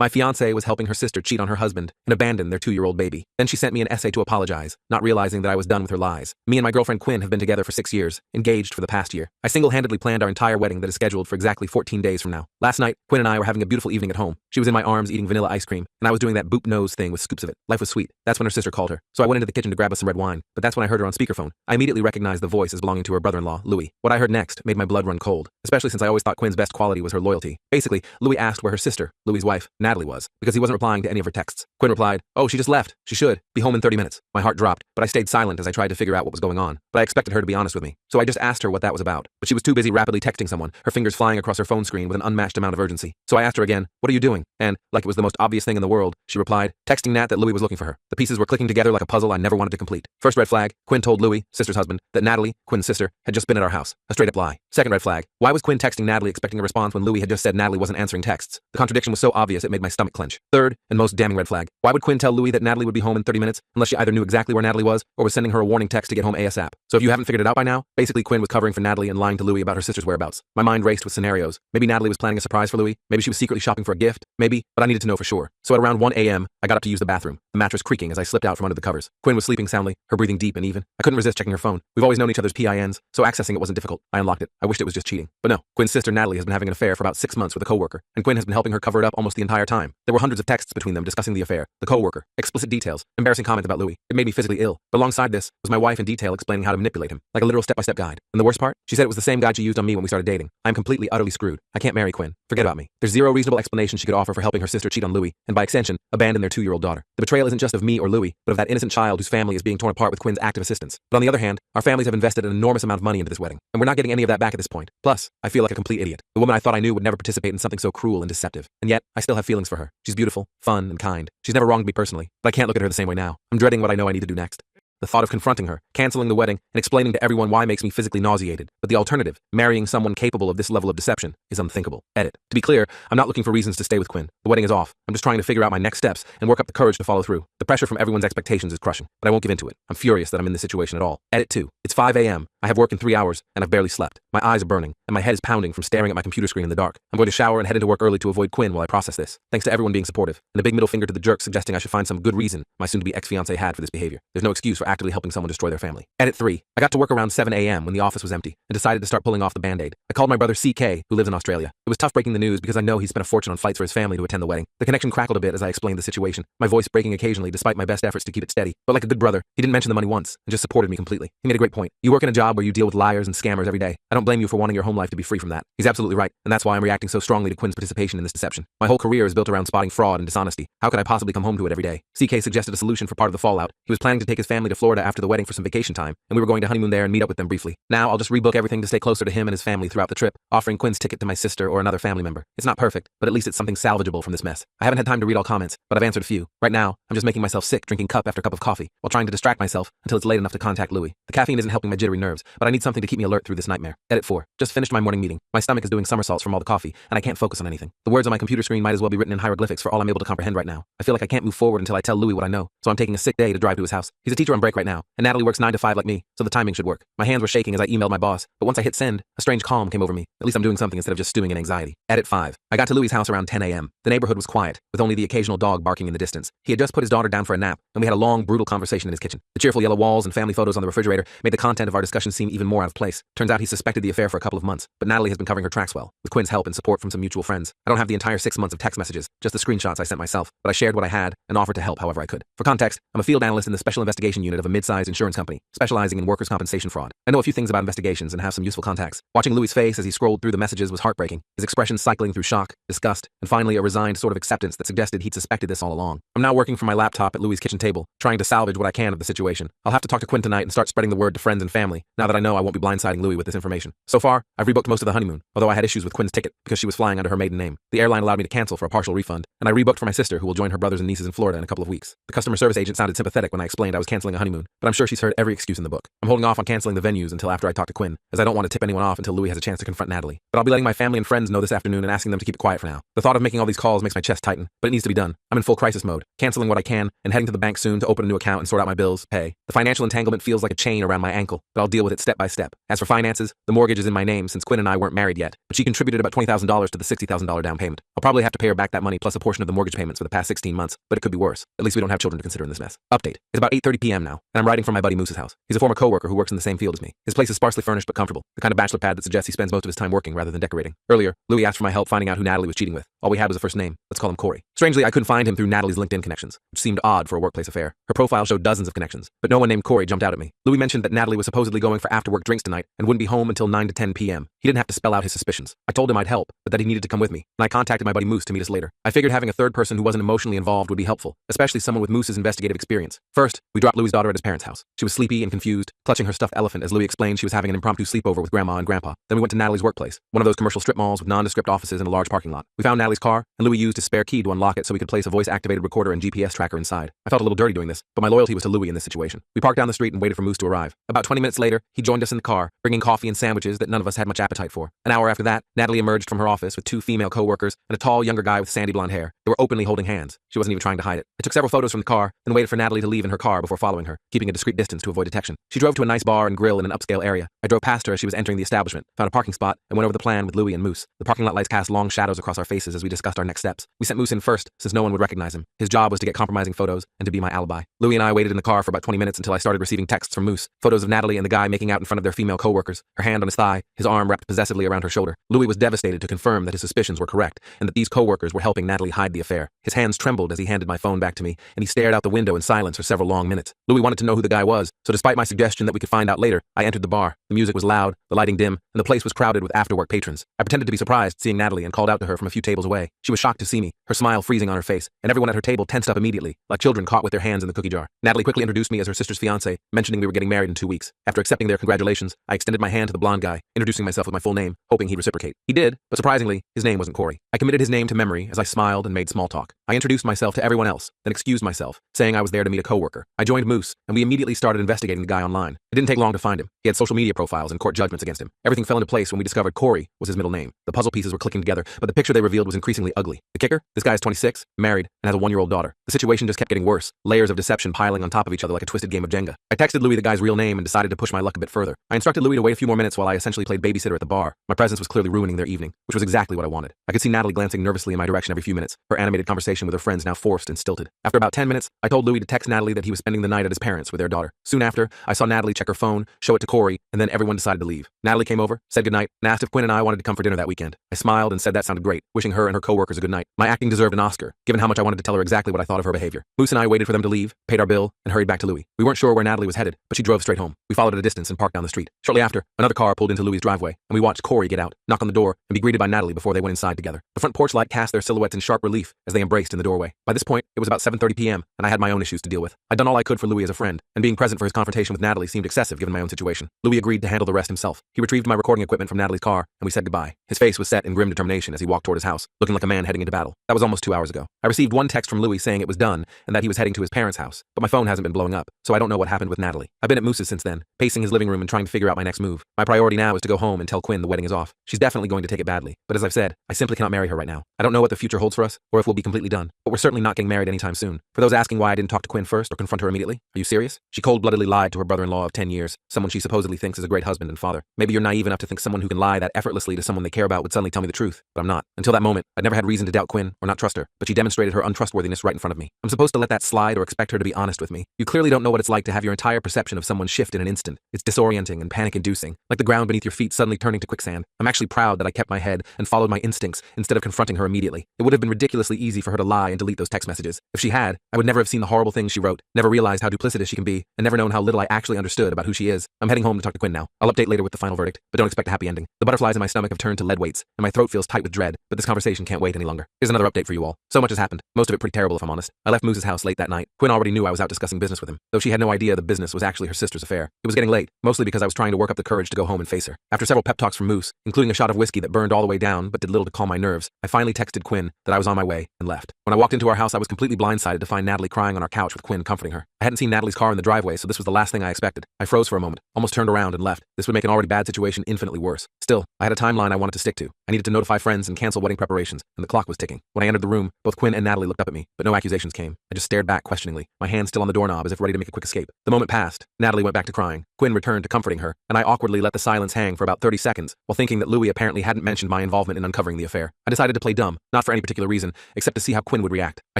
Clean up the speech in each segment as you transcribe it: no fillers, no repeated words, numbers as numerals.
My fiance was helping her sister cheat on her husband and abandon their 2-year-old baby. Then she sent me an essay to apologize, not realizing that I was done with her lies. Me and my girlfriend Quinn have been together for 6 years, engaged for the past year. I single-handedly planned our entire wedding that is scheduled for exactly 14 days from now. Last night, Quinn and I were having a beautiful evening at home. She was in my arms eating vanilla ice cream, and I was doing that boop nose thing with scoops of it. Life was sweet. That's when her sister called her. So I went into the kitchen to grab us some red wine, but that's when I heard her on speakerphone. I immediately recognized the voice as belonging to her brother-in-law, Louis. What I heard next made my blood run cold, especially since I always thought Quinn's best quality was her loyalty. Basically, Louis asked where her sister, Louis's wife, Natalie, was, because he wasn't replying to any of her texts. Quinn replied, "Oh, she just left. She should be home in 30 minutes. My heart dropped, but I stayed silent as I tried to figure out what was going on. But I expected her to be honest with me, so I just asked her what that was about. But she was too busy rapidly texting someone, her fingers flying across her phone screen with an unmatched amount of urgency. So I asked her again, "What are you doing?" And, like it was the most obvious thing in the world, she replied, texting Nat that Louis was looking for her. The pieces were clicking together like a puzzle I never wanted to complete. First red flag, Quinn told Louis, sister's husband, that Natalie, Quinn's sister, had just been at our house. A straight up lie. Second red flag, why was Quinn texting Natalie expecting a response when Louis had just said Natalie wasn't answering texts? The contradiction was so obvious it made my stomach clench. Third, and most damning red flag, why would Quinn tell Louis that Natalie would be home in 30 minutes unless she either knew exactly where Natalie was or was sending her a warning text to get home ASAP? So if you haven't figured it out by now, basically Quinn was covering for Natalie and lying to Louis about her sister's whereabouts. My mind raced with scenarios. Maybe Natalie was planning a surprise for Louis. Maybe she was secretly shopping for a gift. Maybe, but I needed to know for sure. So at around 1 a.m., I got up to use the bathroom, the mattress creaking as I slipped out from under the covers. Quinn was sleeping soundly, her breathing deep and even. I couldn't resist checking her phone. We've always known each other's PINs, so accessing it wasn't difficult. I unlocked it. I wished it was just cheating. But no, Quinn's sister Natalie has been having an affair for about 6 months with a coworker, and Quinn has been helping her cover it up almost the entire time. There were hundreds of texts between them discussing the affair, the coworker, explicit details, embarrassing comments about Louis. It made me physically ill. But alongside this was my wife in detail explaining how to manipulate him, like a literal step-by-step guide. And the worst part? She said it was the same guide she used on me when we started dating. I'm completely, utterly screwed. I can't marry Quinn. Forget about me. There's zero reasonable explanation she could offer for helping her sister cheat on Louis, and by extension, abandon their 2-year-old daughter. The betrayal isn't just of me or Louis, but of that innocent child whose family is being torn apart with Quinn's active assistance. But on the other hand, our families have invested an enormous amount of money into this wedding, and we're not getting any of that back at this point. Plus, I feel like a complete idiot. The woman I thought I knew would never participate in something so cruel and deceptive. And yet, I still have feelings for her. She's beautiful, fun, and kind. She's never wronged me personally, but I can't look at her the same way now. I'm dreading what I know I need to do next. The thought of confronting her, canceling the wedding, and explaining to everyone why makes me physically nauseated. But the alternative, marrying someone capable of this level of deception, is unthinkable. Edit. To be clear, I'm not looking for reasons to stay with Quinn. The wedding is off. I'm just trying to figure out my next steps and work up the courage to follow through. The pressure from everyone's expectations is crushing, but I won't give into it. I'm furious that I'm in this situation at all. Edit 2. It's 5 a.m. I have work in 3 hours, and I've barely slept. My eyes are burning, and my head is pounding from staring at my computer screen in the dark. I'm going to shower and head into work early to avoid Quinn while I process this. Thanks to everyone being supportive, and a big middle finger to the jerk suggesting I should find some good reason my soon-to-be ex-fiancé had for this behavior. There's no excuse for actively helping someone destroy their family. Edit 3. I got to work around 7 a.m. when the office was empty, and decided to start pulling off the band-aid. I called my brother CK, who lives in Australia. It was tough breaking the news because I know he spent a fortune on flights for his family to attend the wedding. The connection crackled a bit as I explained the situation, my voice breaking occasionally despite my best efforts to keep it steady. But like a good brother, he didn't mention the money once, and just supported me completely. He made a great point. You work in a job where you deal with liars and scammers every day. I don't blame you for wanting your home life to be free from that. He's absolutely right, and that's why I'm reacting so strongly to Quinn's participation in this deception. My whole career is built around spotting fraud and dishonesty. How could I possibly come home to it every day? CK suggested a solution for part of the fallout. He was planning to take his family to Florida after the wedding for some vacation time, and we were going to honeymoon there and meet up with them briefly. Now I'll just rebook everything to stay closer to him and his family throughout the trip, offering Quinn's ticket to my sister or another family member. It's not perfect, but at least it's something salvageable from this mess. I haven't had time to read all comments, but I've answered a few. Right now, I'm just making myself sick drinking cup after cup of coffee while trying to distract myself until it's late enough to contact Louis. The caffeine isn't helping my jittery nerves, but I need something to keep me alert through this nightmare. Edit 4. Just finished my morning meeting. My stomach is doing somersaults from all the coffee, and I can't focus on anything. The words on my computer screen might as well be written in hieroglyphics for all I'm able to comprehend right now. I feel like I can't move forward until I tell Louis what I know, so I'm taking a sick day to drive to his house. He's a teacher on break right now, and Natalie works 9 to 5 like me, so the timing should work. My hands were shaking as I emailed my boss, but once I hit send, a strange calm came over me. At least I'm doing something instead of just stewing in anxiety. Edit 5. I got to Louis' house around 10 a.m. The neighborhood was quiet, with only the occasional dog barking in the distance. He had just put his daughter down for a nap, and we had a long, brutal conversation in his kitchen. The cheerful yellow walls and family photos on the refrigerator made the content of our discussion seem even more out of place. Turns out he suspected the affair for a couple of months, but Natalie has been covering her tracks well, with Quinn's help and support from some mutual friends. I don't have the entire 6 months of text messages, just the screenshots I sent myself, but I shared what I had and offered to help however I could. For context, I'm a field analyst in the special investigation unit of a mid-sized insurance company, specializing in workers' compensation fraud. I know a few things about investigations and have some useful contacts. Watching Louis' face as he scrolled through the messages was heartbreaking, his expression cycling through shock, disgust, and finally a resigned sort of acceptance that suggested he'd suspected this all along. I'm now working from my laptop at Louis' kitchen table, trying to salvage what I can of the situation. I'll have to talk to Quinn tonight and start spreading the word to friends and family, now that I know I won't be blindsiding Louis with this information. So far, I've rebooked most of the honeymoon, although I had issues with Quinn's ticket because she was flying under her maiden name. The airline allowed me to cancel for a partial refund, and I rebooked for my sister who will join her brothers and nieces in Florida in a couple of weeks. The customer service agent sounded sympathetic when I explained I was canceling a honeymoon, but I'm sure she's heard every excuse in the book. I'm holding off on canceling the venues until after I talk to Quinn, as I don't want to tip anyone off until Louis has a chance to confront Natalie. But I'll be letting my family and friends know this afternoon and asking them to keep it quiet for now. The thought of making all these calls makes my chest tighten, but it needs to be done. I'm in full crisis mode, canceling what I can and heading to the bank soon to open a new account and sort out my bills, pay. The financial entanglement feels like a chain around my ankle, but I'll deal with it step by step. As for finances, the mortgage is in my name since Quinn and I weren't married yet, but she contributed about $20,000 to the $60,000 down payment. I'll probably have to pay her back that money plus a portion of the mortgage payments for the past 16 months, but it could be worse. At least we don't have children to consider in this mess. Update. It's about 8:30 p.m. now, and I'm riding from my buddy Moose's house. He's a former coworker who works in the same field as me. His place is sparsely furnished but comfortable, the kind of bachelor pad that suggests he spends most of his time working rather than decorating. Earlier, Louis asked for my help finding out who Natalie was cheating with. All we had was a first name. Let's call him Corey. Strangely, I couldn't find him through Natalie's LinkedIn connections, which seemed odd for a workplace affair. Her profile showed dozens of connections, but no one named Corey jumped out at me. Louis mentioned that Natalie was supposedly going for after-work drinks tonight and wouldn't be home until 9 to 10 p.m. He didn't have to spell out his suspicions. I told him I'd help, but that he needed to come with me, and I contacted my buddy Moose to meet us later. I figured having a third person who wasn't emotionally involved would be helpful, especially someone with Moose's investigative experience. First, we dropped Louis' daughter at his parents' house. She was sleepy and confused, clutching her stuffed elephant as Louis explained she was having an impromptu sleepover with Grandma and Grandpa. Then we went to Natalie's workplace, one of those commercial strip malls with nondescript offices and a large parking lot. We found Natalie's car, and Louis used his spare key to unlock it so we could place a voice-activated recorder and GPS tracker inside. I felt a little dirty doing this, but my loyalty was to Louis in this situation. We parked down the street and waited for Moose to arrive. About 20 minutes later, he joined us in the car, bringing coffee and sandwiches that none of us had much appetite for. An hour after that, Natalie emerged from her office with 2 female co-workers and a tall, younger guy with sandy blonde hair. They were openly holding hands. She wasn't even trying to hide it. I took several photos from the car, then waited for Natalie to leave in her car before following her, keeping a discreet distance to avoid detection. She drove to a nice bar and grill in an upscale area. I drove past her as she was entering the establishment, found a parking spot, and went over the plan with Louis and Moose. The parking lot lights cast long shadows across our faces as we discussed our next steps. We sent Moose in first, since no one would recognize him. His job was to get compromising photos and to be my alibi. Louis and I waited in the car for about 20 minutes until I started receiving texts from Moose. Photos of Natalie and the guy making out in front of their female co-workers, her hand on his thigh, his arm wrapped possessively around her shoulder. Louis was devastated to confirm that his suspicions were correct and that these co-workers were helping Natalie hide the affair. His hands trembled as he handed my phone back to me, and he stared out the window in silence for several long minutes. Louis wanted to know who the guy was, so despite my suggestion that we could find out later, I entered the bar. The music was loud, the lighting dim, and the place was crowded with after-work patrons. I pretended to be surprised seeing Natalie and called out to her from a few tables away. She was shocked to see me, her smile freezing on her face, and everyone at her table tensed up immediately, like children caught with their hands in the cookie jar. Natalie quickly introduced me as her sister's fiance, mentioning we were getting married in 2 weeks. After accepting their congratulations, I extended my hand to the blonde guy, introducing myself with my full name, hoping he'd reciprocate. He did, but surprisingly, his name wasn't Corey. I committed his name to memory as I smiled and made small talk. I introduced myself to everyone else, then excused myself, saying I was there to meet a coworker. I joined Moose, and we immediately started investigating the guy online. It didn't take long to find him. He had social media profiles and court judgments against him. Everything fell into place when we discovered Corey was his middle name. The puzzle pieces were clicking together, but the picture they revealed was increasingly ugly. The kicker? This guy is 26, married, and has a 1-year-old daughter. The situation just kept getting worse, layers of deception piling on top of each other like a twisted game of Jenga. I texted Louis the guy's real name and decided to push my luck a bit further. I instructed Louis to wait a few more minutes while I essentially played babysitter at the bar. My presence was clearly ruining their evening, which was exactly what I wanted. I could see Natalie glancing nervously in my direction every few minutes, her animated conversation with her friends now forced and stilted. After about 10 minutes, I told Louis to text Natalie that he was spending the night at his parents with their daughter. Soon after, I saw Natalie check her phone, show it to Corey, and then everyone decided to leave. Natalie came over, said goodnight, and asked if Quinn and I wanted to come for dinner that weekend. I smiled and said that sounded great, wishing her and her coworkers a good night. My acting deserved an Oscar, given how much I wanted to tell her exactly what I thought of her behavior. Moose and I waited for them to leave, paid our bill, and hurried back to Louis. We weren't sure where Natalie was headed, but she drove straight home. We followed at a distance and parked down the street. Shortly after, another car pulled into Louis' driveway, and we watched Corey get out, knock on the door, and be greeted by Natalie before they went inside together. The front porch light cast their silhouettes in sharp relief as they embraced in the doorway. By this point, it was about 7:30 p.m., and I had my own issues to deal with. I'd done all I could for Louis as a friend, and being present for his confrontation with Natalie seemed excessive given my own situation. Louis agreed to handle the rest himself. He retrieved my recording equipment from Natalie's car, and we said goodbye. His face was set in grim determination as he walked toward his house, looking like a man heading into battle. That was almost 2 hours ago. I received one text from Louis saying it was done, and that he was heading to his parents' house, but my phone hasn't been blowing up, so I don't know what happened with Natalie. I've been at Moose's since then, pacing his living room and trying to figure out my next move. My priority now is to go home and tell Quinn the wedding is off. She's definitely going to take it badly, but as I've said, I simply cannot marry her right now. I don't know what the future holds for us, or if we'll be completely done, but we're certainly not getting married anytime soon. For those asking why I didn't talk to Quinn first or confront her immediately, are you serious? She cold-bloodedly lied to her brother-in-law of 10 years, someone she supposedly thinks is a great husband and father. Maybe you're naive enough to think someone who can lie that effortlessly to someone they care about would suddenly tell me the truth, but I'm not. Until that moment, I'd never had reason to doubt Quinn or not trust her, but she demonstrated her untrustworthiness right in front of me. I'm supposed to let that slide or expect her to be honest with me? You clearly don't know what it's like to have your entire perception of someone shift in an instant. It's disorienting and panic-inducing, like the ground beneath your feet suddenly turning to quicksand. I'm actually proud that I kept my head and followed my instincts instead of confronting her immediately. It would have been ridiculously easy for her to lie and delete those text messages. If she had, I would never have seen the horrible things she wrote, never realized how duplicitous she can be, and never known how little I actually understood about who she is. I'm heading home to talk to Quinn now. I'll update later with the final verdict, but don't expect a happy ending. The butterflies in my stomach have turned to lead weights, and my throat feels tight with dread, but this conversation can't wait any longer. Here's another update for you all. So much has happened, most of it pretty terrible if I'm honest. I left Moose's house late that night. Quinn already knew I was out discussing business with him, though she had no idea the business was actually her sister's affair. It was getting late, mostly because I was trying to work up the courage to go home and face her. After several pep talks from Moose, including a shot of whiskey that burned all the way down but did little to calm my nerves, I finally texted Quinn that I was on my way and left. When I walked walked into our house, I was completely blindsided to find Natalie crying on our couch with Quinn comforting her. I hadn't seen Natalie's car in the driveway, so this was the last thing I expected. I froze for a moment, almost turned around and left. This would make an already bad situation infinitely worse. Still, I had a timeline I wanted to stick to. I needed to notify friends and cancel wedding preparations, and the clock was ticking. When I entered the room, both Quinn and Natalie looked up at me, but no accusations came. I just stared back questioningly, my hand still on the doorknob as if ready to make a quick escape. The moment passed. Natalie went back to crying. Quinn returned to comforting her, and I awkwardly let the silence hang for about 30 seconds, while thinking that Louis apparently hadn't mentioned my involvement in uncovering the affair. I decided to play dumb, not for any particular reason, except to see how Quinn would react. I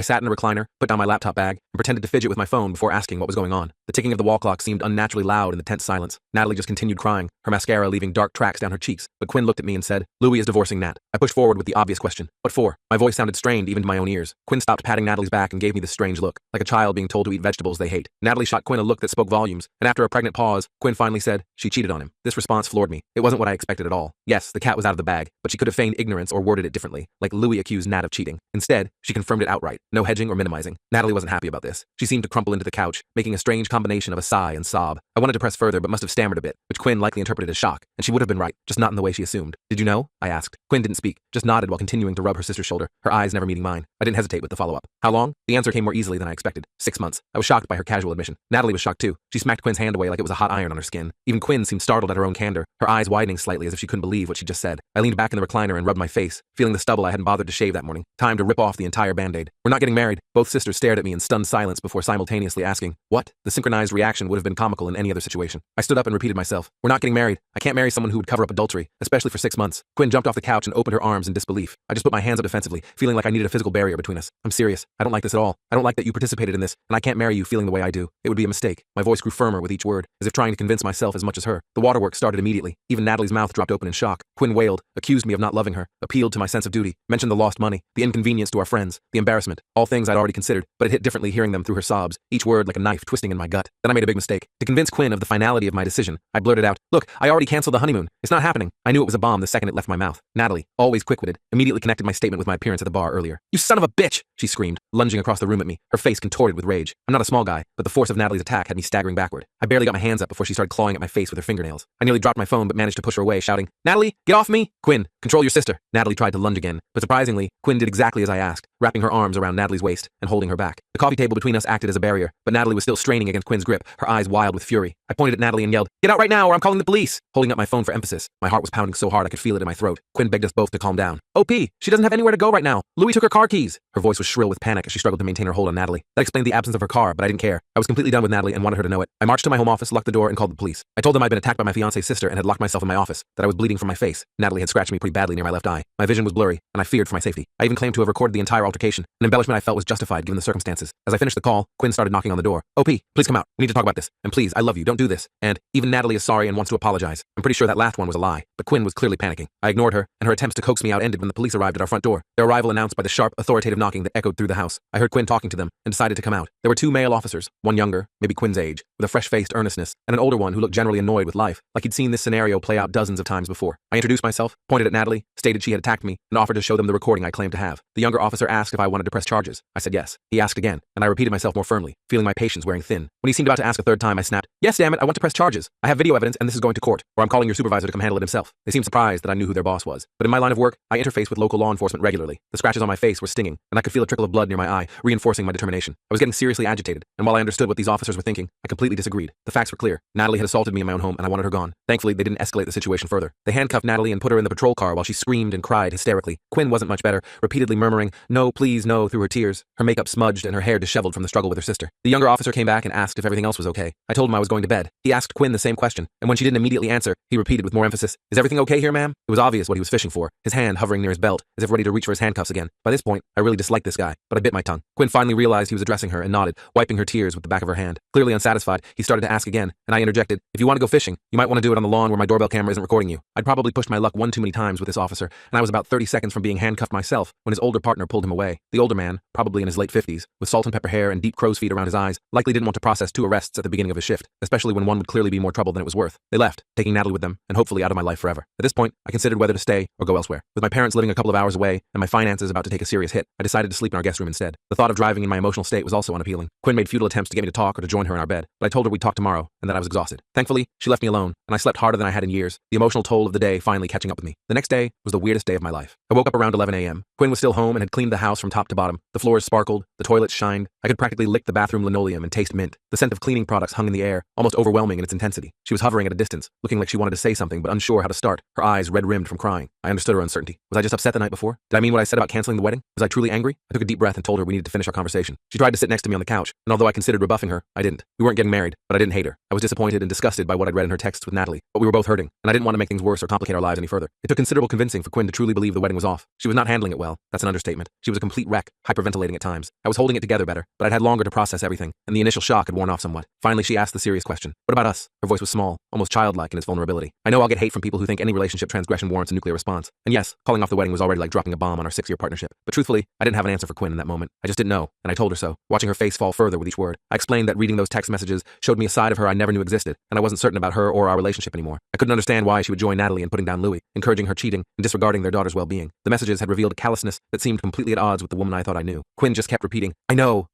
sat in a recliner, put down my laptop bag, and pretended to fidget with my phone before asking what was going on. The ticking of the wall clock seemed unnaturally loud in the tense silence. Natalie just continued crying, her mascara leaving dark tracks down her cheeks, but Quinn looked at me and said, "Louis is divorcing Nat." I pushed forward with the obvious question, "What for?" My voice sounded strained even to my own ears. Quinn stopped patting Natalie's back and gave me this strange look, like a child being told to eat vegetables they hate. Natalie shot Quinn a look that spoke volumes, and after a pregnant pause, Quinn finally said, "She cheated on him." This response floored me. It wasn't what I expected at all. Yes, the cat was out of the bag, but she could have feigned ignorance or worded it differently, like Louis accused Nat of cheating. Instead, she confirmed it outright, no hedging or minimizing. Natalie wasn't happy about this. She seemed to crumple into the couch, making a strange combination of a sigh and sob. I wanted to press further, but must have stammered a bit, which Quinn likely interpreted as shock, and she would have been right, just not in the way she assumed. "Did you know?" I asked. Quinn didn't speak, just nodded while continuing to rub her sister's shoulder, her eyes never meeting mine. I didn't hesitate with the follow-up. "How long?" The answer came more easily than I expected. 6 months. I was shocked by her casual admission. Natalie was shocked too. She smacked Quinn's hand away like it was a hot iron on her skin. Even Quinn seemed startled at her own candor, her eyes widening slightly as if she couldn't believe what she just said. I leaned back in the recliner and rubbed my face, feeling the stubble I hadn't bothered to shave that morning. Time to rip off the entire band-aid. "We're not getting married." Both sisters stared at me in stunned silence before simultaneously asking, "What?" The synchronized reaction would have been comical in any other situation. I stood up and repeated myself, "We're not getting married. I can't marry someone who would cover up adultery, especially for 6 months." Quinn jumped off the couch and opened her arms in disbelief. I just put my hands up defensively, feeling like I needed a physical barrier between us. "I'm serious. I don't like this at all. I don't like that you participated in this, and I can't marry you feeling the way I do. It would be a mistake." My voice grew firmer with each word, as if trying to convince myself as much as her. The waterworks started immediately. Even Natalie's mouth dropped open in shock. Quinn wailed, accused me of not loving her, appealed to my sense of duty, mentioned the lost money, the inconvenience to our friends, the embarrassment, all things I'd already considered, but it hit differently hearing them through her sobs, each word like a knife twisting in my gut. Then I made a big mistake. To convince Quinn of the finality of my decision, I blurted out, "Look, I already canceled the honeymoon. It's not happening." I knew it was a bomb the second it left my mouth. Natalie, always quick-witted, immediately connected my statement with my appearance at the bar earlier. "You son of a bitch!" she screamed, lunging across the room at me, her face contorted with rage. I'm not a small guy, but the force of Natalie's attack had me staggering backward. I barely got my hands up before she started clawing at my face with her fingernails. I nearly dropped my phone but managed to push her away, shouting, "Natalie, get off me!" "Quinn, control your sister." Natalie tried to lunge again, but surprisingly, Quinn did exactly as I asked, wrapping her arms around Natalie's waist and holding her back. The coffee table between us acted as a barrier, but Natalie was still straining against Quinn's grip, her eyes wild with fury. I pointed at Natalie and yelled, "Get out right now or I'm calling the police!" holding up my phone for emphasis. My heart was pounding so hard I could feel it in my throat. Quinn begged us both to calm down. "OP, she doesn't have anywhere to go right now. Louis took her car keys." Her voice was shrill with panic as she struggled to maintain her hold on Natalie. That explained the absence of her car, but I didn't care. I was completely done with Natalie and wanted her to know it. I marched to my home office, locked the door, and called the police. I told them I'd been attacked by my fiance's sister and had locked myself in my office, that I was bleeding from my face. Natalie had scratched me pretty badly near my left eye. My vision was blurry, and I feared for my safety. I even claimed to have recorded the entire altercation, an embellishment I felt was justified given the circumstances. As I finished the call, Quinn started knocking on the door. "OP, please come out. We need to talk about this. And please, I love you. Don't do this." And even Natalie is sorry and wants to apologize. I'm pretty sure that last one was a lie, but Quinn was clearly panicking. I ignored her, and her attempts to coax me out ended when the police arrived at our front door, their arrival announced by the sharp, authoritative knocking that echoed through the house. I heard Quinn talking to them and decided to come out. There were 2 male officers, one younger, maybe Quinn's age, with a fresh-faced earnestness, and an older one who looked generally annoyed with life, like he'd seen this scenario play out dozens of times before. I introduced myself, pointed at Natalie, stated she had attacked me, and offered to show them the recording I claimed to have. The younger officer asked if I wanted to press charges. I said yes. He asked again, and I repeated myself more firmly, feeling my patience wearing thin. When he seemed about to ask a third time, I snapped, "Yes, damn it, I want to press charges. I have video evidence and this is going to court, or I'm calling your supervisor to come handle it himself." They seemed surprised that I knew who their boss was. But in my line of work, I interfaced with local law enforcement regularly. The scratches on my face were stinging, and I could feel a trickle of blood near my eye, reinforcing my determination. I was getting seriously agitated, and while I understood what these officers were thinking, I completely disagreed. The facts were clear. Natalie had assaulted me in my own home, and I wanted her gone. Thankfully, they didn't escalate the situation further. They handcuffed Natalie and put her in the patrol car while she screamed and cried hysterically. Quinn wasn't much better, repeatedly murmuring, "No, please, no," through her tears, her makeup smudged and her hair disheveled from the struggle with her sister. The younger officer came back and asked if everything else was okay. I told him I was going to bed. He asked Quinn the same question, and when she didn't immediately answer, he repeated with more emphasis, "Is everything okay here, ma'am?" It was obvious what he was fishing for, his hand hovering near his belt, as if ready to reach for his handcuffs again. By this point, I really disliked this guy, but I bit my tongue. Quinn finally realized he was addressing her and nodded, wiping her tears with the back of her hand. Clearly unsatisfied, he started to ask again, and I interjected, "If you want to go fishing, you might want to do it on the lawn where my doorbell camera isn't recording you." I'd probably pushed my luck one too many times with this officer, and I was about 30 seconds from being handcuffed myself when his older partner pulled him away. The older man, probably in his late 50s, with salt and pepper hair and deep crow's feet around his eyes, likely didn't want to process 2 arrests at the beginning of his shift, especially when one would clearly be more trouble than it was worth. They left, taking Natalie with them, and hopefully out of my life forever. At this point, I considered whether to stay or go elsewhere. With my parents living a couple of hours away and my finances about to take a serious hit, I decided to sleep in our guest room instead. The thought of driving in my emotional state was also unappealing. Quinn made futile attempts to get me to talk or to join her in our bed, but I told her we'd talk tomorrow and that I was exhausted. Thankfully, she left me alone, and I slept harder than I had in years, the emotional toll of the day finally catching up with me. The next day was the weirdest day of my life. I woke up around 11 a.m. Quinn was still home and had cleaned the house from top to bottom. The floors sparkled, the toilets shined. I could practically lick the bathroom linoleum and taste mint. The scent of cleaning products hung in the air, almost overwhelming in its intensity. She was hovering at a distance, looking like she wanted to say something but unsure how to start, her eyes red-rimmed from crying. I understood her uncertainty. Was I just upset the night before? Did I mean what I said about canceling the wedding? Was I truly angry? I took a deep breath and told her we needed to finish our conversation. She tried to sit next to me on the couch, and although I considered rebuffing her, I didn't. We weren't getting married, but I didn't hate her. I was disappointed and disgusted by what I'd read in her texts with Natalie, but we were both hurting, and I didn't want to make things worse or complicate our lives any further. It took considerable convincing for Quinn to truly believe the wedding was off. She was not handling it well. That's an understatement. She was a complete wreck, hyperventilating at times. I was holding it together better, but I'd had longer to process everything, and the initial shock had worn off somewhat. Finally, she asked the serious question. What about us? Her voice was small, almost childlike in its vulnerability. I know I'll get hate from people who think any relationship transgression warrants a nuclear response. And yes, calling off the wedding was already like dropping a bomb on our 6-year partnership. But truthfully, I didn't have an answer for Quinn in that moment. I just didn't know, and I told her so, watching her face fall further with each word. I explained that reading those text messages showed me a side of her I never knew existed, and I wasn't certain about her or our relationship anymore. I couldn't understand why she would join Natalie in putting down Louis, encouraging her cheating, and disregarding their daughter's well-being. The messages had revealed a callousness that seemed completely at odds with the woman I thought I knew. Quinn just kept repeating, I know,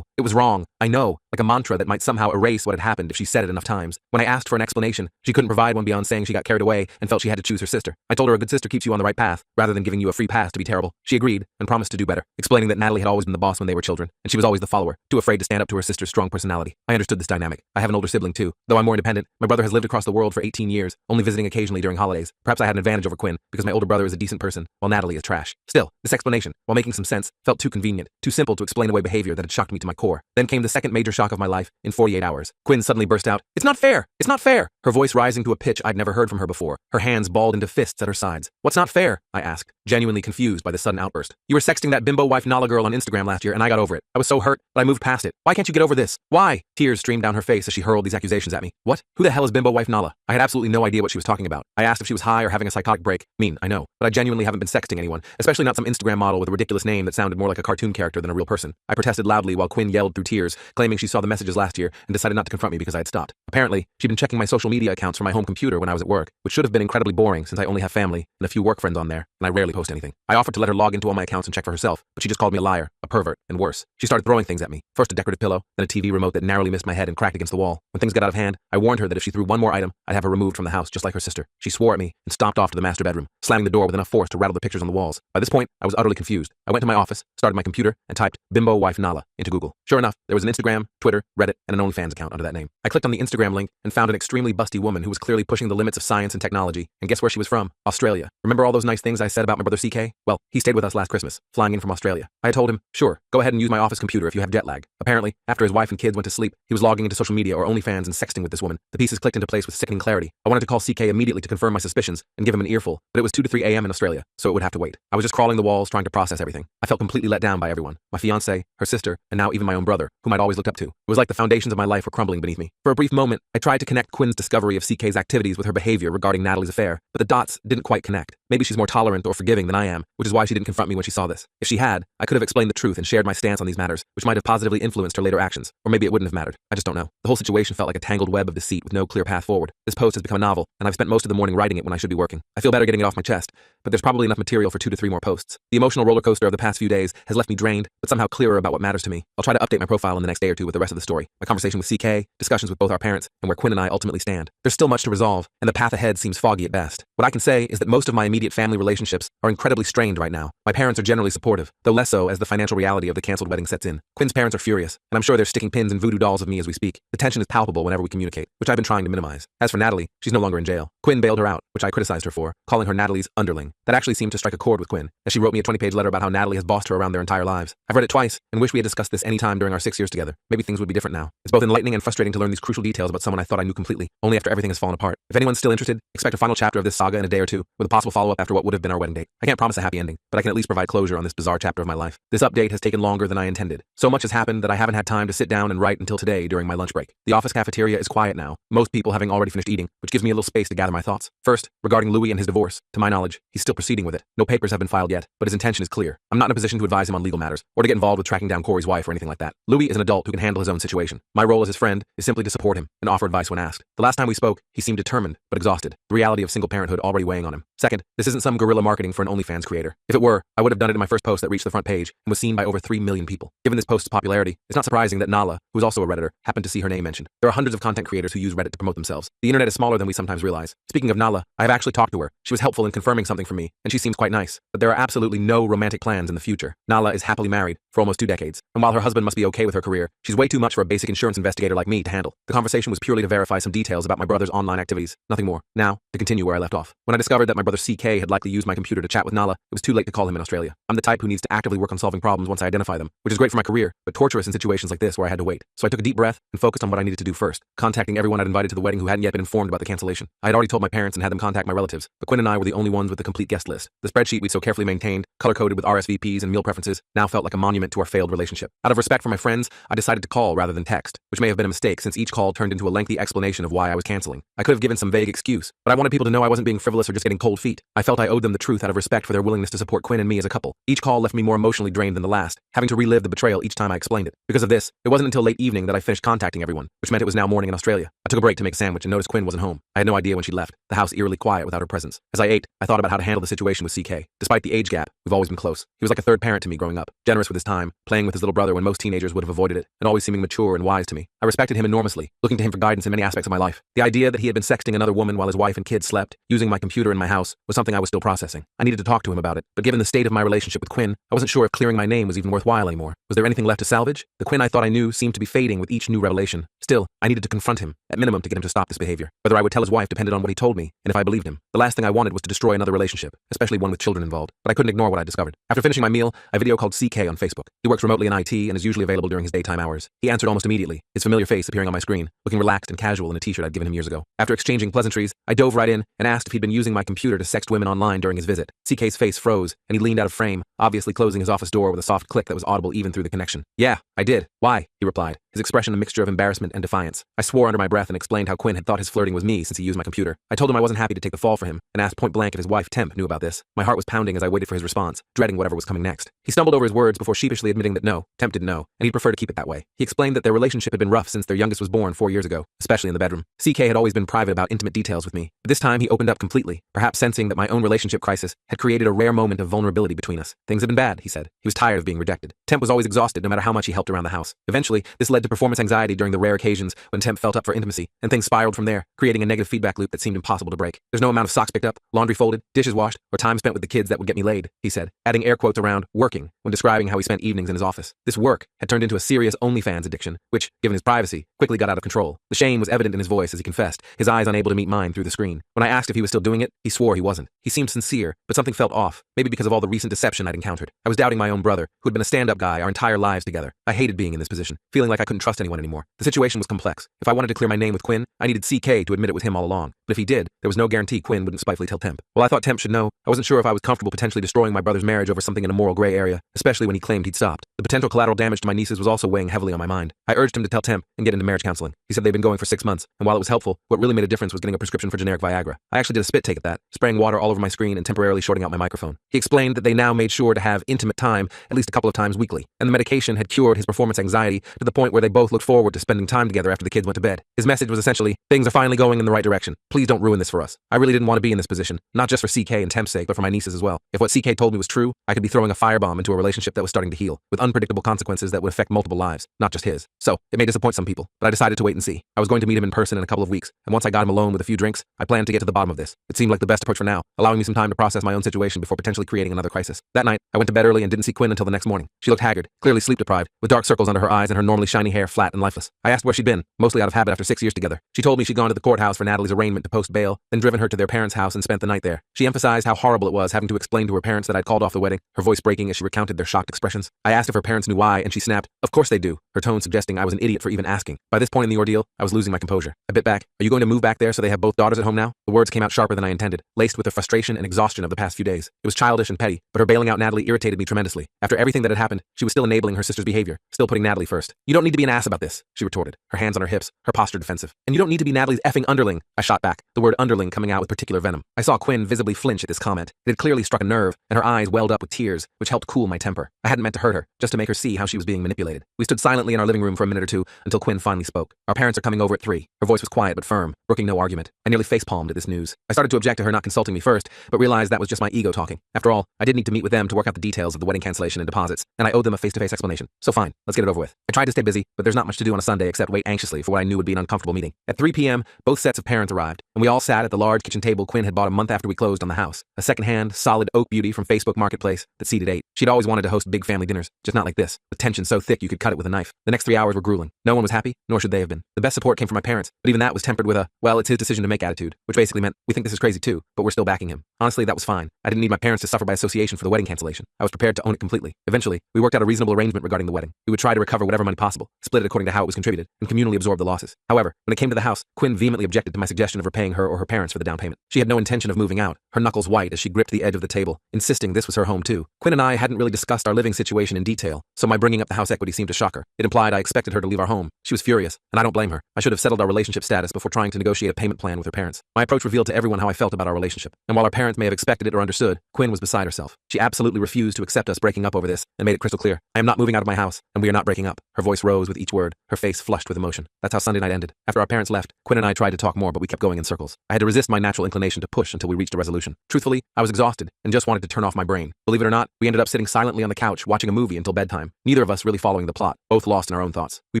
it was wrong, I know, like a mantra that might somehow erase what had happened if she said it enough times. When I asked for an explanation, she couldn't provide one beyond saying she got carried away and felt she had to choose her sister. I told her a good sister keeps you on the right path, rather than giving you a free pass to be terrible. She agreed, and promised to do better, explaining that Natalie had always been the boss when they were children, and she was always the follower, too afraid to stand up to her sister's strong personality. I understood this dynamic. I have an older sibling too. Though I'm more independent, my brother has lived across the world for 18 years, only visiting occasionally during holidays. Perhaps I had an advantage over Quinn, because my older brother is a decent person, while Natalie is trash. Still, this explanation, while making some sense, felt too convenient, too simple to explain away behavior that had shocked me to my core. Then came the second major shock of my life in 48 hours. Quinn suddenly burst out, It's not fair! It's not fair! Her voice rising to a pitch I'd never heard from her before, her hands balled into fists at her sides. What's not fair? I asked, genuinely confused by the sudden outburst. You were sexting that bimbo wife Nala girl on Instagram last year and I got over it. I was so hurt, but I moved past it. Why can't you get over this? Why? Tears streamed down her face as she hurled these accusations at me. What? Who the hell is bimbo wife Nala? I had absolutely no idea what she was talking about. I asked if she was high or having a psychotic break. I know, but I genuinely haven't been sexting anyone, especially not some Instagram model with a ridiculous name that sounded more like a cartoon character than a real person. I protested loudly while Quinn yelled through tears, claiming she saw the messages last year and decided not to confront me because I had stopped. Apparently, she'd been checking my social media accounts from my home computer when I was at work, which should have been incredibly boring since I only have family and a few work friends on there, and I rarely post anything. I offered to let her log into all my accounts and check for herself, but she just called me a liar, a pervert, and worse. She started throwing things at me. First a decorative pillow, then a TV remote that narrowly missed my head and cracked against the wall. When things got out of hand, I warned her that if she threw one more item, I'd have her removed from the house just like her sister. She swore at me and stomped off to the master bedroom, slamming the door with enough force to rattle the pictures on the walls. By this point, I was utterly confused. I went to my office, started my computer, and typed bimbo wife Nala into Google. Sure enough, there was an Instagram, Twitter, Reddit, and an OnlyFans account under that name. I clicked on the Instagram link and found an extremely busty woman who was clearly pushing the limits of science and technology. And guess where she was from? Australia. Remember all those nice things I said about my brother CK? Well, he stayed with us last Christmas, flying in from Australia. I had told him, sure, go ahead and use my office computer if you have jet lag. Apparently, after his wife and kids went to sleep, he was logging into social media or OnlyFans and sexting with this woman. The pieces clicked into place with sickening clarity. I wanted to call CK immediately to confirm my suspicions and give him an earful, but it was 2 to 3 a.m. in Australia, so it would have to wait. I was just crawling the walls trying to process everything. I felt completely let down by everyone. My fiance, her sister, and now even my own brother, whom I'd always looked up to. It was like the foundations of my life were crumbling beneath me. For a brief moment, I tried to connect Quinn's discovery of CK's activities with her behavior regarding Natalie's affair, but the dots didn't quite connect. Maybe she's more tolerant or forgiving than I am, which is why she didn't confront me when she saw this. If she had, I could have explained the truth and shared my stance on these matters, which might have positively influenced her later actions. Or maybe it wouldn't have mattered. I just don't know. The whole situation felt like a tangled web of deceit with no clear path forward. This post has become a novel, and I've spent most of the morning writing it when I should be working. I feel better getting it off my chest, but there's probably enough material for 2 to 3 more posts. The emotional roller coaster of the past few days has left me drained, but somehow clearer about what matters to me. I'll try to update my profile in the next day or two with the rest of the story. My conversation with CK, discussions with both our parents, and where Quinn and I ultimately stand. There's still much to resolve, and the path ahead seems foggy at best. What I can say is that most of my immediate family relationships are incredibly strained right now. My parents are generally supportive, though less so as the financial reality of the canceled wedding sets in. Quinn's parents are furious, and I'm sure they're sticking pins in voodoo dolls of me as we speak. The tension is palpable whenever we communicate, which I've been trying to minimize. As for Natalie, she's no longer in jail. Quinn bailed her out, which I criticized her for, calling her Natalie's underling. That actually seemed to strike a chord with Quinn, as she wrote me a 20-page letter about how Natalie has bossed her around their entire lives. I've read it twice, and wish we had discussed this any time during our 6 years together. Maybe things would be different now. It's both enlightening and frustrating to learn these crucial details about someone I thought I knew completely, only after everything has fallen apart. If anyone's still interested, expect a final chapter of this saga in a day or two, with a possible follow-up after what would have been our wedding date. I can't promise a happy ending, but I can at least provide closure on this bizarre chapter of my life. This update has taken longer than I intended. So much has happened that I haven't had time to sit down and write until today during my lunch break. The office cafeteria is quiet now, most people having already finished eating, which gives me a little space to gather my thoughts. First, regarding Louis and his divorce. To my knowledge, he's still proceeding with it. No papers have been filed yet, but his intention is clear. I'm not in a position to advise him on legal matters, or to get involved with tracking down Corey's wife or anything like that. Louis is an adult who can handle his own situation. My role as his friend is simply to support him and offer advice when asked. The last time we spoke, he seemed determined, but exhausted, the reality of single parenthood already weighing on him. Second, This isn't some guerrilla marketing for an OnlyFans creator. If it were, I would have done it in my first post that reached the front page and was seen by over 3 million people. Given this post's popularity, it's not surprising that Nala, who is also a Redditor, happened to see her name mentioned. There are hundreds of content creators who use Reddit to promote themselves. The internet is smaller than we sometimes realize. Speaking of Nala, I have actually talked to her. She was helpful in confirming something for me, and she seems quite nice. But there are absolutely no romantic plans in the future. Nala is happily married for almost 2 decades, and while her husband must be okay with her career, she's way too much for a basic insurance investigator like me to handle. The conversation was purely to verify some details about my brother's online activities, nothing more. Now, to continue where I left off. When I discovered that my brother CK had likely used my computer to chat with Nala, it was too late to call him in Australia. I'm the type who needs to actively work on solving problems once I identify them, which is great for my career, but torturous in situations like this where I had to wait. So I took a deep breath and focused on what I needed to do first, contacting everyone I'd invited to the wedding who hadn't yet been informed about the cancellation. I had already told my parents and had them contact my relatives, but Quinn and I were the only ones with the complete guest list. The spreadsheet we'd so carefully maintained, color-coded with RSVPs and meal preferences, now felt like a monument to our failed relationship. Out of respect for my friends, I decided to call rather than text, which may have been a mistake since each call turned into a lengthy explanation of why I was canceling. I could have given some vague excuse, but I wanted people to know I wasn't being frivolous or just getting cold feet. I felt I owed them the truth out of respect for their willingness to support Quinn and me as a couple. Each call left me more emotionally drained than the last, having to relive the betrayal each time I explained it. Because of this, it wasn't until late evening that I finished contacting everyone, which meant it was now morning in Australia. I took a break to make a sandwich and noticed Quinn wasn't home. I had no idea when she left, the house eerily quiet without her presence. As I ate, I thought about how to handle the situation with CK. Despite the age gap, we've always been close. He was like a third parent to me growing up, generous with his time, playing with his little brother when most teenagers would have avoided it, and always seeming mature and wise to me. I respected him enormously, looking to him for guidance in many aspects of my life. The idea that he had been sexting another woman while his wife and kids slept, using my computer in my house, was something I was still processing. I needed to talk to him about it, but given the state of my relationship with Quinn, I wasn't sure if clearing my name was even worthwhile anymore. Was there anything left to salvage? The Quinn I thought I knew seemed to be fading with each new revelation. Still, I needed to confront him, at minimum to get him to stop this behavior. Whether I would tell his wife depended on what he told me, and if I believed him. The last thing I wanted was to destroy another relationship, especially one with children involved. But I couldn't ignore what I discovered. After finishing my meal, I video called CK on Facebook. He works remotely in IT and is usually available during his daytime hours. He answered almost immediately, his familiar face appearing on my screen, looking relaxed and casual in a t-shirt I'd given him years ago. After exchanging pleasantries, I dove right in and asked if he'd been using my computer to sext women online during his visit. CK's face froze, and he leaned out of frame, obviously closing his office door with a soft click that was audible even through the connection. "Yeah, I did. Why?" he replied, his expression a mixture of embarrassment and defiance. I swore under my breath and explained how Quinn had thought his flirting was me since he used my computer. I told him I wasn't happy to take the fall for him, and asked point blank if his wife Temp knew about this. My heart was pounding as I waited for his response, dreading whatever was coming next. He stumbled over his words before sheepishly admitting that no, Temp didn't know, and he'd prefer to keep it that way. He explained that their relationship had been rough since their youngest was born 4 years ago, especially in the bedroom. CK had always been private about intimate details with me, but this time he opened up completely, perhaps sensing that my own relationship crisis had created a rare moment of vulnerability between us. Things had been bad, he said. He was tired of being rejected. Temp was always exhausted no matter how much he helped around the house. Eventually, this led to performance anxiety during the rare occasions when Temp felt up for intimacy, and things spiraled from there, creating a negative feedback loop that seemed impossible to break. "There's no amount of socks picked up, laundry folded, dishes washed, or time spent with the kids that would get me laid," he said, adding air quotes around working when describing how he spent evenings in his office. This work had turned into a serious OnlyFans addiction, which, given his privacy, quickly got out of control. The shame was evident in his voice as he confessed, his eyes unable to meet mine through the screen. When I asked if he was still doing it, he swore he wasn't. He seemed sincere, but something felt off, maybe because of all the recent deception I'd encountered. I was doubting my own brother, who had been a stand-up guy our entire lives together. I hated being in this position, feeling like I couldn't trust anyone anymore. The situation was complex. If I wanted to clear my name with Quinn, I needed CK to admit it was him all along. But if he did, there was no guarantee Quinn wouldn't spitefully tell Temp. While I thought Temp should know, I wasn't sure if I was comfortable potentially destroying my brother's marriage over something in a moral gray area, especially when he claimed he'd stopped. The potential collateral damage to my nieces was also weighing heavily on my mind. I urged him to tell Temp and get into marriage counseling. He said they'd been going for 6 months, and while it was helpful, what really made a difference was getting a prescription for generic Viagra. I actually did a spit take at that, spraying water all over my screen and temporarily shorting out my microphone. He explained that they now made sure to have intimate time at least a couple of times weekly, and the medication had cured his performance anxiety to the point where they both looked forward to spending time together after the kids went to bed. His message was essentially, things are finally going in the right direction. Please don't ruin this for us. I really didn't want to be in this position, not just for CK and Temp's sake, but for my nieces as well. If what CK told me was true, I could be throwing a firebomb into a relationship that was starting to heal, with unpredictable consequences that would affect multiple lives, not just his. So, it may disappoint some people, but I decided to wait and see. I was going to meet him in person in a couple of weeks, and once I got him alone with a few drinks, I planned to get to the bottom of this. It seemed like the best approach for now, allowing me some time to process my own situation before potentially creating another crisis. That night, I went to bed early and didn't see Quinn until the next morning. She looked haggard, clearly sleep-deprived, with dark circles under her eyes and her normally shiny hair flat and lifeless. I asked where she'd been, mostly out of habit after 6 years together. She told me she'd gone to the courthouse for Natalie's arraignment to post bail, then driven her to their parents' house and spent the night there. She emphasized how horrible it was having to explain to her parents that I'd called off the wedding, her voice breaking as she recounted their shocked expressions. I asked if her parents knew why, and she snapped, "Of course they do," her tone suggesting I was an idiot for even asking. By this point in the ordeal, I was losing my composure. I bit back. "Are you going to move back there so they have both daughters at home now?" The words came out sharper than I intended, laced with the frustration and exhaustion of the past few days. It was childish and petty, but her bailing out Natalie irritated me tremendously. After everything that had happened, she was still enabling her sister's behavior, still putting Natalie first. "You don't need to be an ass about this," she retorted, her hands on her hips, her posture defensive. "And you don't need to be Natalie's effing underling," I shot back, the word underling coming out with particular venom. I saw Quinn visibly flinch at this comment. It had clearly struck a nerve, and her eyes welled up with tears, which helped cool my temper. I hadn't meant to hurt her, just to make her see how she was being manipulated. We stood silently in our living room for a minute or two until Quinn finally spoke. "Our parents are coming over at 3. Her voice was quiet but firm, brooking no argument. I nearly facepalmed at this news. I started to object to her not consulting me me first, but realized that was just my ego talking. After all, I did need to meet with them to work out the details of the wedding cancellation and deposits, and I owed them a face-to-face explanation. So fine, let's get it over with. I tried to stay busy, but there's not much to do on a Sunday except wait anxiously for what I knew would be an uncomfortable meeting. At 3 p.m., both sets of parents arrived, and we all sat at the large kitchen table Quinn had bought a month after we closed on the house. A second-hand, solid oak beauty from Facebook Marketplace that seated 8. She'd always wanted to host big family dinners, just not like this, with tension so thick you could cut it with a knife. The next 3 hours were grueling. No one was happy, nor should they have been. The best support came from my parents, but even that was tempered with a, well, it's his decision to make attitude, which basically meant, we think this is crazy too, but we're still backing him. Honestly, that was fine. I didn't need my parents to suffer by association for the wedding cancellation. I was prepared to own it completely. Eventually, we worked out a reasonable arrangement regarding the wedding. We would try to recover whatever money possible, split it according to how it was contributed, and communally absorb the losses. However, when it came to the house, Quinn vehemently objected to my suggestion of repaying her or her parents for the down payment. She had no intention of moving out, her knuckles white as she gripped the edge of the table, insisting this was her home too. Quinn and I hadn't really discussed our living situation in detail, so my bringing up the house equity seemed to shock her. It implied I expected her to leave our home. She was furious, and I don't blame her. I should have settled our relationship status before trying to negotiate a payment plan with her parents. My approach revealed to everyone how I felt about our relationship, and while our parents may have expected it or understood, Quinn was beside herself. She absolutely refused to accept us breaking up over this and made it crystal clear. I am not moving out of my house, and we are not breaking up. Her voice rose with each word, her face flushed with emotion. That's how Sunday night ended. After our parents left, Quinn and I tried to talk more, but we kept going in circles. I had to resist my natural inclination to push until we reached a resolution. Truthfully, I was exhausted and just wanted to turn off my brain. Believe it or not, we ended up sitting silently on the couch watching a movie until bedtime, neither of us really following the plot, both lost in our own thoughts. We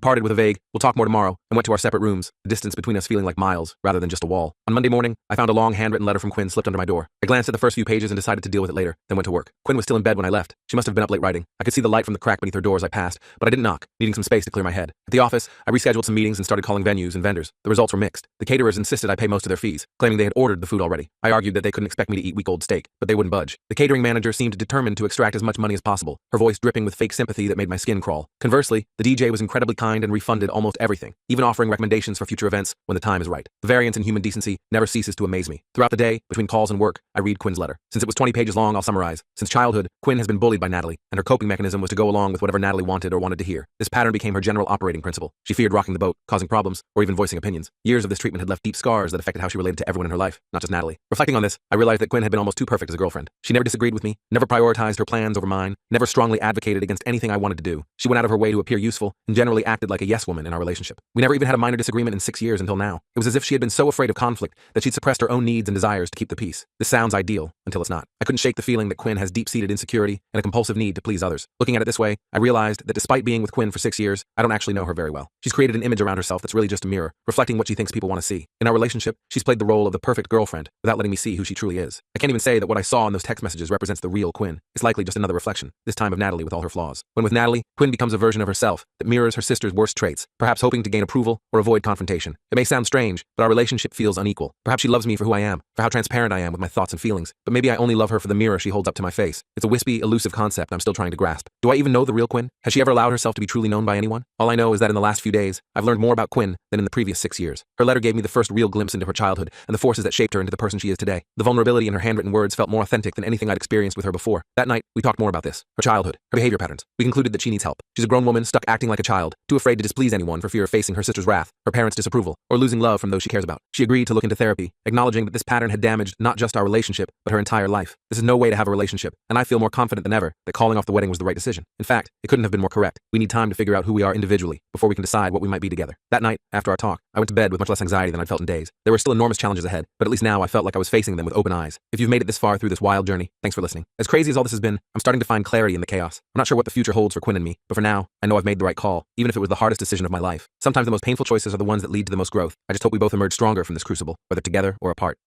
parted with a vague, we'll talk more tomorrow, and went to our separate rooms, the distance between us feeling like miles rather than just a wall. On Monday morning, I found a long handwritten letter from Quinn slipped under my door. I glanced at the first few pages and decided to deal with it later, then went to work. Quinn was still in bed when I left. She must have been up late writing. I could see the light from the crack beneath her door as I passed, but I didn't knock, needing some space to clear my head. At the office, I rescheduled some meetings and started calling venues and vendors. The results were mixed. The caterers insisted I pay most of their fees, claiming they had ordered the food already. I argued that they couldn't expect me to eat week-old steak, but they wouldn't budge. The catering manager seemed determined to extract as much money as possible, her voice dripping with fake sympathy that made my skin crawl. Conversely, the DJ was incredibly kind and refunded almost everything, even offering recommendations for future events when the time is right. The variance in human decency never ceases to amaze me. Throughout the day, between calls and work, I read Quinn's letter. Since it was 20 pages long, I'll summarize. Since childhood, Quinn has been bullied by Natalie, and her coping mechanism was to go along with whatever Natalie wanted or wanted to hear. This pattern became her general operating principle. She feared rocking the boat, causing problems, or even voicing opinions. Years of this treatment had left deep scars that affected how she related to everyone in her life, not just Natalie. Reflecting on this, I realized that Quinn had been almost too perfect as a girlfriend. She never disagreed with me, never prioritized her plans over mine, never strongly advocated against anything I wanted to do. She went out of her way to appear useful, and generally acted like a yes woman in our relationship. We never even had a minor disagreement in 6 years until now. It was as if she had been so afraid of conflict that she'd suppressed her own needs and desires to keep the peace. This sounds ideal, until it's not. I couldn't shake the feeling that Quinn has deep-seated insecurity and a compulsive need to please others. Looking at it this way, I realized that despite being with Quinn for 6 years, I don't actually know her very well. She's created an image around herself that's really just a mirror, reflecting what she thinks people want to see. In our relationship, she's played the role of the perfect girlfriend without letting me see who she truly is. I can't even say that what I saw in those text messages represents the real Quinn. It's likely just another reflection, this time of Natalie with all her flaws. When with Natalie, Quinn becomes a version of herself that mirrors her sister's worst traits, perhaps hoping to gain approval or avoid confrontation. It may sound strange, but our relationship feels unequal. Perhaps she loves me for who I am, for how transparent I am with my thoughts and feelings, but maybe I only love her for the mirror she holds up to my face. It's a wispy, elusive concept I'm still trying to grasp. Do I even know the real Quinn? Has she ever allowed herself to be truly known by anyone? All I know is that in the last few days, I've learned more about Quinn than in the previous 6 years. Her letter gave me the first real glimpse into her childhood and the forces that shaped her into the person she is today. The vulnerability in her handwritten words felt more authentic than anything I'd experienced with her before. That night, we talked more about this, her childhood, her behavior patterns. We concluded that she needs help. She's a grown woman stuck acting like a child, too afraid to displease anyone for fear of facing her sister's wrath, her parents' disapproval, or losing love from those she cares about. She agreed to look into therapy, acknowledging that this pattern had damaged not just our relationship, but her entire life. This is no way to have a relationship, and I feel more confident than ever that calling off the wedding was the right decision. In fact, it couldn't have been more correct. We need time to figure out who we are individually before we can decide what we might be together. That night, after our talk, I went to bed with much less anxiety than I'd felt in days. There were still enormous challenges ahead, but at least now I felt like I was facing them with open eyes. If you've made it this far through this wild journey, thanks for listening. As crazy as all this has been, I'm starting to find clarity in the chaos. I'm not sure what the future holds for Quinn and me, but for now, I know I've made the right call, even if it was the hardest decision of my life. Sometimes the most painful choices are the ones that lead to the most growth. I just hope we both emerge stronger from this crucible, whether together or apart.